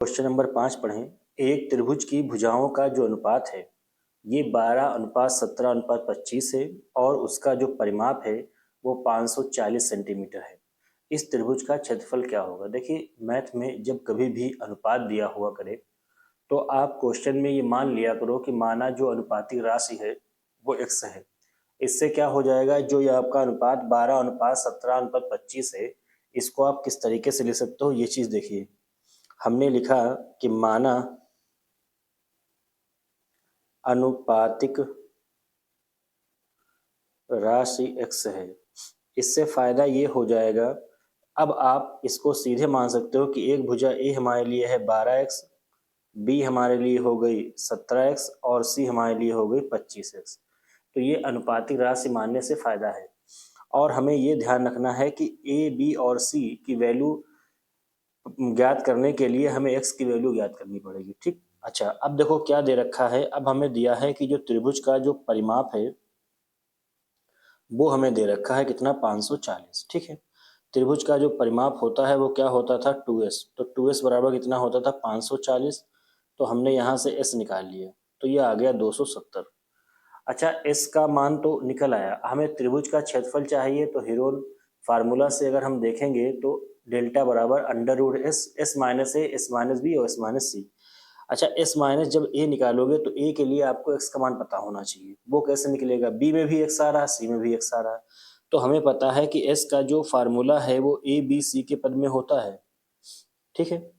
Question number 5 पढ़ें। एक त्रिभुज की भुजाओं का जो अनुपात है ये 12:17:25 है और उसका जो परिमाप है वो 540 सेंटीमीटर है। इस त्रिभुज का क्षेत्रफल क्या होगा? देखिए, मैथ में जब कभी भी अनुपात दिया हुआ करे तो आप क्वेश्चन में ये मान लिया करो कि माना जो अनुपातिक राशि है वो x है। इससे क्या हो जाएगा, जो ये आपका अनुपात 12:17:25 है, इसको आप किस तरीके से लिख सकते हो ये चीज देखिए। हमने लिखा कि माना अनुपातिक राशि x है। इससे फायदा ये हो जाएगा, अब आप इसको सीधे मान सकते हो कि एक भुजा a हमारे लिए है 12x, b हमारे लिए हो गई 17x और c हमारे लिए हो गई 25x। तो ये अनुपातिक राशि मानने से फायदा है। और हमें ये ध्यान रखना है कि a, b और c की वैल्यू ज्ञात करने के लिए हमें x की वैल्यू ज्ञात करनी पड़ेगी। ठीक, अच्छा, अब देखो क्या दे रखा है। अब हमें दिया है कि जो त्रिभुज का जो परिमाप है वो हमें दे रखा है कितना, 540। ठीक है, त्रिभुज का जो परिमाप होता है वो क्या होता था, 2s। तो 2s बराबर कितना होता था, 540। तो हमने यहाँ से s निकाल लिया तो ये आ गया 270। अच्छा, s का मान तो निकल आया, हमें त्रिभुज का क्षेत्रफल चाहिए। तो हीरोन फार्मूला से अगर हम देखेंगे तो डेल्टा बराबर under root S, S minus A, S minus B और एस माइनस सी। अच्छा, एस माइनस जब ए निकालोगे तो ए के लिए आपको एक्स का मान पता होना चाहिए। वो कैसे निकलेगा, बी में भी एक्स आ रहा है, सी में भी एक्स आ रहा है। तो हमें पता है कि एस का जो फार्मूला है वो ए बी सी के पद में होता है। ठीक है,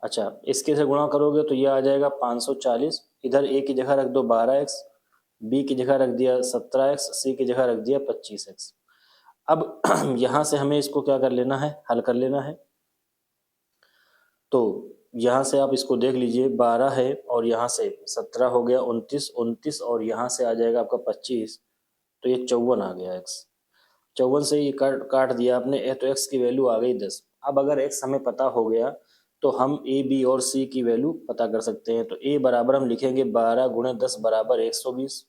अच्छा, इसके से गुणा करोगे तो ये आ जाएगा 540। इधर ए की जगह रख दो 12x, बी की जगह रख दिया 17x, सी की जगह रख दिया 25x। अब यहाँ से हमें इसको क्या कर लेना है, हल कर लेना है। तो यहाँ से आप इसको देख लीजिए, 12 है और यहाँ से 17 हो गया 29, 29 और यहाँ से आ जाएगा आपका 25। तो ये 54 आ गया x। 54 से ये काट काट दिया आपने, तो x की वैल्यू आ गई 10। अब अगर x हमें पता हो गया तो हम a b और c की वैल्यू पता कर सकते हैं। तो a बराबर हम लिखेंगे 12 गुणे 10 बराबर 120।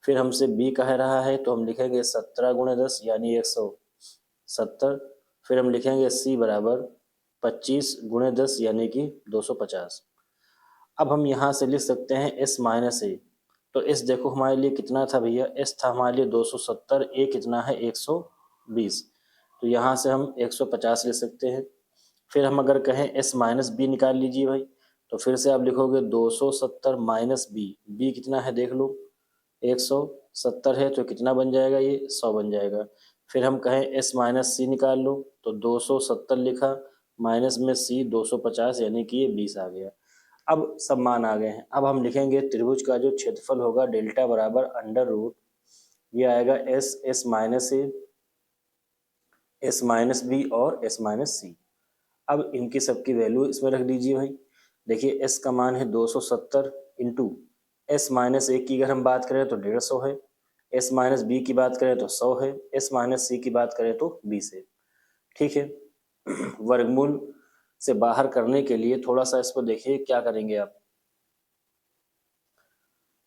फिर हमसे b कह रहा है तो हम लिखेंगे 17 गुणे 10 यानी 170। फिर हम लिखेंगे c बराबर 25 गुणे 10 यानी कि 250। अब हम यहाँ से लिख सकते हैं s माइनस ए। तो s देखो हमारे लिए कितना था भैया, s था हमारे लिए 270, a कितना है 120। तो यहाँ से हम 150 लिख सकते हैं। फिर हम अगर कहें s माइनस बी निकाल लीजिए भाई, तो फिर से आप लिखोगे 270 माइनस बी, बी कितना है देख लो, 170 है तो कितना बन जाएगा, ये 100 बन जाएगा। फिर हम कहें s माइनस सी निकाल लो तो 270 लिखा, माइनस में c 250 यानी कि ये 20 आ गया। अब सब मान आ गए हैं। अब हम लिखेंगे त्रिभुज का जो क्षेत्रफल होगा डेल्टा बराबर अंडर रूट, ये आएगा S, S minus A, S minus B और एस माइनस सी। अब इनकी सबकी वैल्यू इसमें रख दीजिए भाई। देखिए s का मान है 270 इंटू एस माइनस ए की अगर हम बात करें तो 150 है, एस माइनस बी की बात करें तो 100 है, एस माइनस सी की बात करें तो 20 है। ठीक है, वर्गमूल से बाहर करने के लिए थोड़ा सा इसको देखिए क्या करेंगे आप।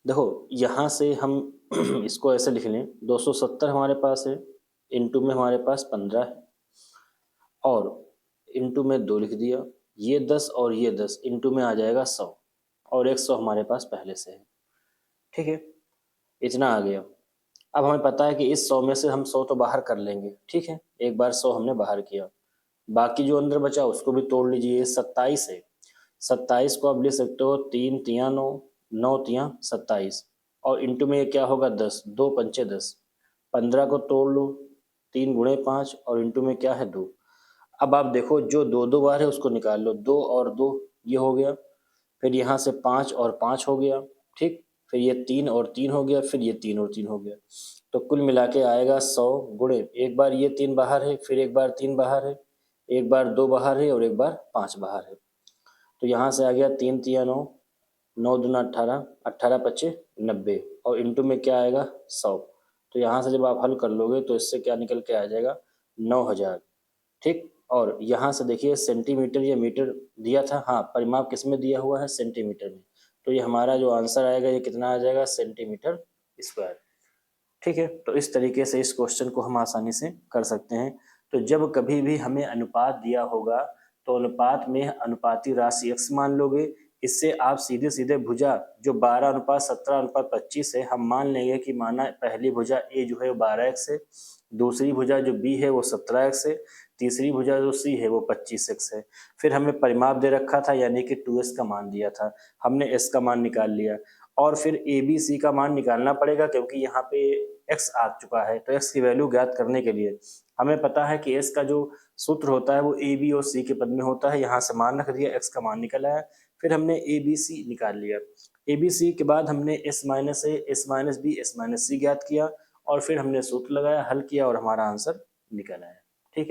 देखो यहाँ से हम इसको ऐसे लिख लें, 270 हमारे पास है, इंटू में हमारे पास 15 है और इंटू में 2 लिख दिया, ये 10 और ये 10, इंटू में आ जाएगा 100 और 100 हमारे पास पहले से है। ठीक है, इतना आ गया। अब हमें पता है कि इस 100 में से हम 100 तो बाहर कर लेंगे। ठीक है, एक बार 100 हमने बाहर किया, बाकी जो अंदर बचा उसको भी तोड़ लीजिए। 27 है, 27 को आप लिख सकते हो 3 तिया 9, 9 तिया 27 और इंटू में ये क्या होगा 10, 2 पंचे 10। 15 को तोड़ लो, 3 गुणे 5 और इंटू में क्या है 2। अब आप देखो जो दो दो बार है उसको निकाल लो, 2 और 2 ये हो गया, फिर यहाँ से 5 और 5 हो गया। ठीक, फिर ये 3 और 3 हो गया, फिर ये 3 और 3 हो गया। तो कुल मिला के आएगा 100 गुणे, एक बार ये 3 बाहर है, फिर एक बार 3 बाहर है, एक बार 2 बाहर है और एक बार 5 बाहर है। तो यहाँ से आ गया 3 तिया 9, 9 दूना 18, 18 पच्चे 90 और इंटू में क्या आएगा 100। तो यहाँ से जब आप हल कर लोगे तो इससे क्या निकल के आ जाएगा 9000। ठीक, और यहाँ से देखिए सेंटीमीटर या मीटर दिया था, हाँ परिमाप किस में दिया हुआ है, सेंटीमीटर में। तो ये हमारा जो आंसर आएगा ये कितना आ जाएगा, सेंटीमीटर स्क्वायर। ठीक है, तो इस तरीके से इस क्वेश्चन को हम आसानी से कर सकते हैं। तो जब कभी भी हमें अनुपात दिया होगा तो अनुपात में अनुपाती राशि x मान लोगे। इससे आप सीधे सीधे भुजा जो 12:17:25 है, हम मान लेंगे कि माना पहली भुजा a जो है वो 12x है, दूसरी भुजा जो b है वो 17x है, तीसरी भुजा जो c है वो 25x है। फिर हमें परिमाप दे रखा था यानी कि 2s का मान दिया था, हमने s का मान निकाल लिया और फिर a b c का मान निकालना पड़ेगा क्योंकि यहाँ पे x आ चुका है। तो x की वैल्यू ज्ञात करने के लिए हमें पता है कि s का जो सूत्र होता है वो a b और c के पद में होता है। यहाँ से मान रख दिया, x का मान निकल आया, फिर हमने a b c निकाल लिया। a b c के बाद हमने s minus a, s minus b, s minus c ज्ञात किया और फिर हमने सूत्र लगाया, हल किया और हमारा आंसर निकल आया। ठीक है।